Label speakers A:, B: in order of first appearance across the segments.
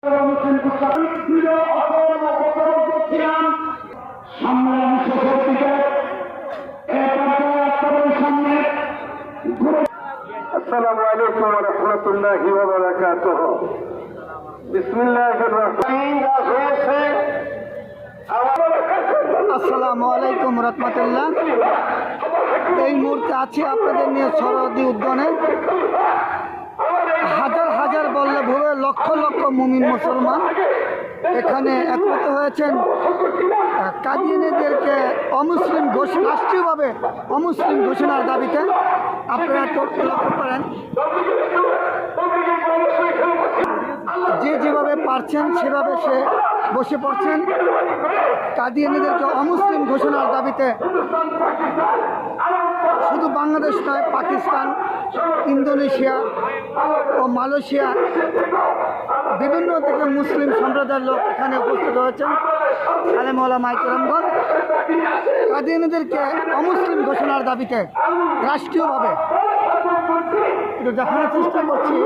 A: আসসালামু আলাইকুম ওয়া রাহমাতুল্লাহি ওয়া বারাকাতুহু। বিসমিল্লাহির রহমানির রহিম।
B: আসসালামু আলাইকুম রহমতুল্লাহ। এই মুহূর্তে আছি আপনাদের নিয়ে সরহদি উদ্যানে। হাজার হাজার বললে ভুলে লক্ষ লক্ষ মুমিন মুসলমান এখানে একত্রিত হয়েছেন কাদিয়ানীদেরকে অমুসলিম রাষ্ট্রীয়ভাবে অমুসলিম ঘোষণার দাবিতে। আপনারা লক্ষ্য করেন যে যেভাবে পারছেন সেভাবে সে বসে পড়ছেন কাদিয়ানীদেরকে অমুসলিম ঘোষণার দাবিতে। শুধু বাংলাদেশ নয়, পাকিস্তান, ইন্দোনেশিয়া ও মালয়েশিয়া বিভিন্ন থেকে মুসলিম সম্প্রদায়ের লোক এখানে উপস্থিত হয়েছেন। আলেম ওলামা কেরামগণ কাদিয়ানীদেরকে অমুসলিম ঘোষণার দাবিতে রাষ্ট্রীয়ভাবে একটু দেখানোর চেষ্টা করছি।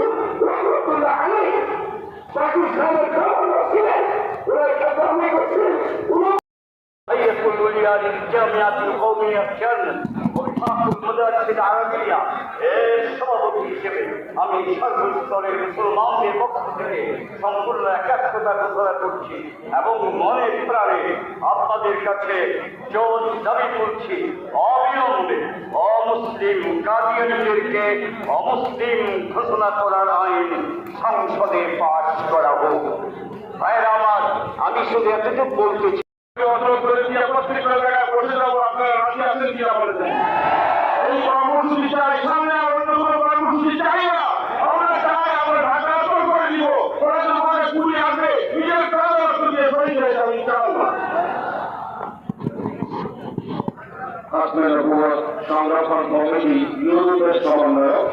C: সভাপতি হিসেবে আমি সর্বস্তরের মুসলমানদের পক্ষ থেকে সম্পূর্ণ একাত্মতা ঘোষণা করছি এবং মনে প্রাণে আপনাদের কাছে জোর দাবি করছি, অবিলম্বে অমুসলিম কাদিয়ানীদেরকে অমুসলিম ঘোষণা করার আইন সংসদে পাশ করা হোক। ভাইরা আমার, আমি শুধু এতটুকু বলতেছি, অনুরোধ করে পত্রিকার জায়গায় বসে যাবো, আপনারা রাজি আছেন কিনা বলেছেন। এই কর্মসূচি চাই, সামনে অন্য কোনো কর্মসূচি চাই না। আমরা চাই আমরা ঢাকা দখল করে দিব, ওরা যখন পুলিশ আসবে নিজের কাজ দিয়ে শহীদ হয়ে যাবে ইনশাআল্লাহ। আপনার উপর সংরক্ষণ কমিটি ইউরোপের সমন্বয়ক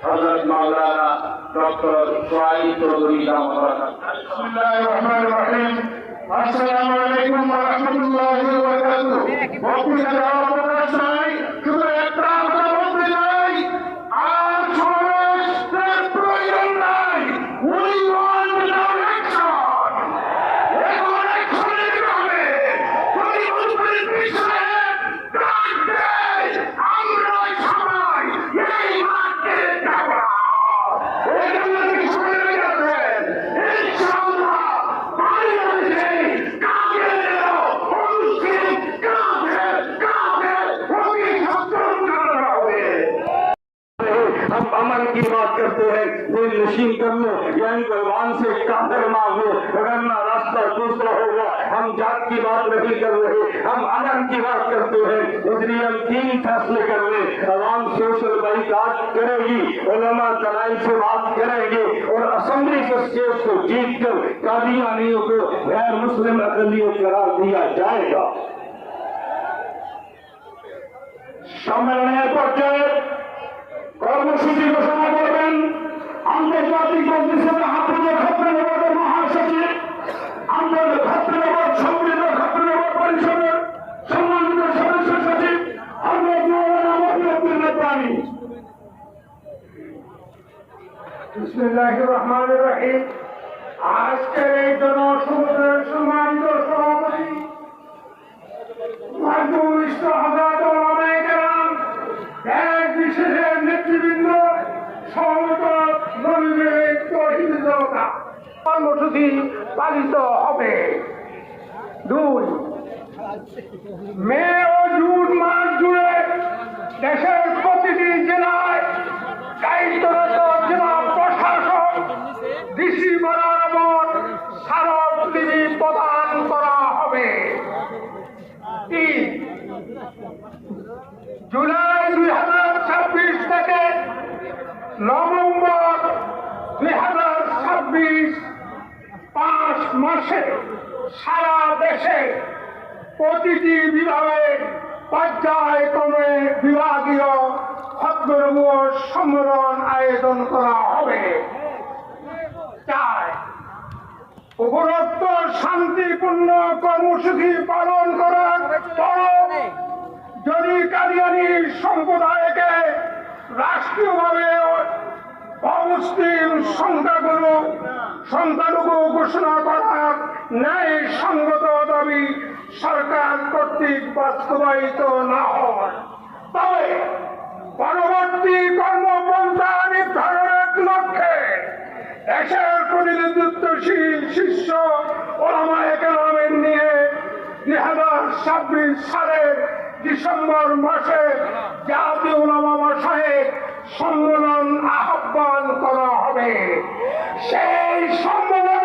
C: হযরত মাওলানা ডক্টর সোহাইল চৌধুরী দামোদর। বিসমিল্লাহির রহমানির রহিম। আসসালামু আলাইকুম ওয়া রাহমাতুল্লাহি ওয়া বারাকাতুহু। বক্তৃতা দেওয়ার প্রকাশ নাই, শুধু একটা কথা বলতে চাই, আর সমাবেশের প্রয়োজন নাই। We want election. এখন ইলেকশন দিতে হবে। যদি মুসলিম বিষয়ে ডাক দেয়, আমরা সবাই এই মাঠে যাব। এখানে থেকে শুনে গেছেন ইনশাআল্লাহ বাংলাদেশে हम अमन की बात करते हैं, दिल नशीन कर लो, यानी भगवान से काफिर मांग लो, वरना रास्ता दूसरा होगा। हम जात की बात नहीं कर रहे, हम अमन की बात करते हैं। इसलिए हम 3 फैसले कर रहे। अवाम सोशल बाइकाट करेगी, उलमा तलाई से बात करेंगे और असेंबली के स्टेज को जीत कर कादियानियों को गैर मुस्लिम अकलियत करार दिया जाएगा। सम्मेलনের পর্যায়ে কর্মসূচি ঘোষণা করবেন আন্তর্জাতিক মজলিসের হাফিজে খত্রনগরের মহাসচিব, আন্তর্জাতিক খত্রনগর সম্মিলিত খত্রনগর পরিষদের সম্মানিত সদস্য সচিব হযরত মাওলানা মহিউদ্দিন রব্বানী। বিসমিল্লাহির রহমানির রহিম। আজকের এই জনসমুদ্রের সম্মানিত সভাপতি দেশ বিশেষের নেতৃবৃন্দ, সমবেত কর্মসূচি পালিত হবে। 2 মে ও জুন মাস জুড়ে দেশের প্রতিটি জেলায় দায়িত্বরত জেলা প্রশাসক ডিসি বরাবর স্মারকলিপি প্রদান করা হবে। 3 জুলাই 2026 থেকে নভেম্বর 2026 5 মাসে সারা দেশে প্রতিটি বিভাগে পর্যায়ক্রমে বিভাগীয় খত্রনগর সম্মেলন আয়োজন করা হবে। 4 উপরোক্ত শান্তিপূর্ণ কর্মসূচি পালন করার পর যদি কাদিয়ানী সম্প্রদায়কে রাষ্ট্রীয়ভাবে অমুসলিম সংখ্যাগুলো
A: সংখ্যালঘু ঘোষণা করার ন্যায় সঙ্গত দাবি সরকার কর্তৃক বাস্তবায়িত না হয়, তবে পরবর্তী কর্মপন্থা নির্ধারণের লক্ষ্যে দেশের প্রতিনিধিত্বশীল শীর্ষ ওলামায়ে কেরামের নিয়ে 2026 সালের ডিসেম্বর মাসে জাতীয় ওলামা মাসায়েক সম্মেলন আহ্বান করা হবে। সেই সম্মেলন